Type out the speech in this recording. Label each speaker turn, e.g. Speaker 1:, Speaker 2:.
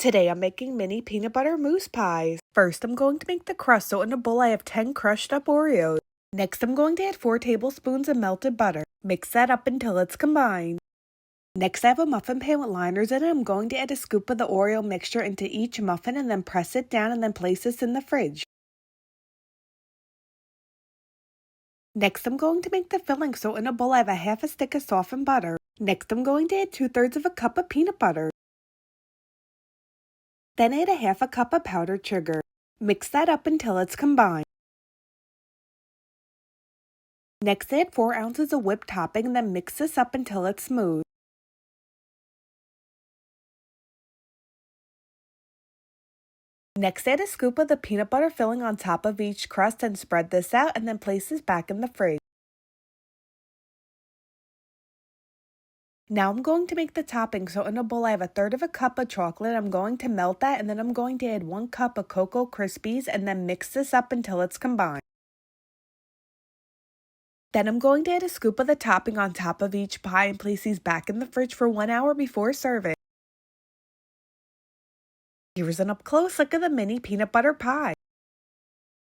Speaker 1: Today I'm making mini peanut butter mousse pies. First I'm going to make the crust, so in a bowl I have 10 crushed up Oreos. Next I'm going to add 4 tablespoons of melted butter. Mix that up until it's combined. Next I have a muffin pan with liners in it. I'm going to add a scoop of the Oreo mixture into each muffin and then press it down and then place this in the fridge. Next I'm going to make the filling, so in a bowl I have a half a stick of softened butter. Next I'm going to add 2/3 of a cup of peanut butter. Then add a half a cup of powdered sugar. Mix that up until it's combined. Next add 4 ounces of whipped topping and then mix this up until it's smooth. Next add a scoop of the peanut butter filling on top of each crust and spread this out and then place this back in the fridge. Now I'm going to make the topping, so in a bowl I have 1/3 of a cup of chocolate. I'm going to melt that and then I'm going to add 1 cup of cocoa Krispies and then mix this up until it's combined. Then I'm going to add a scoop of the topping on top of each pie and place these back in the fridge for 1 hour before serving. Here's an up close look of the mini peanut butter pie.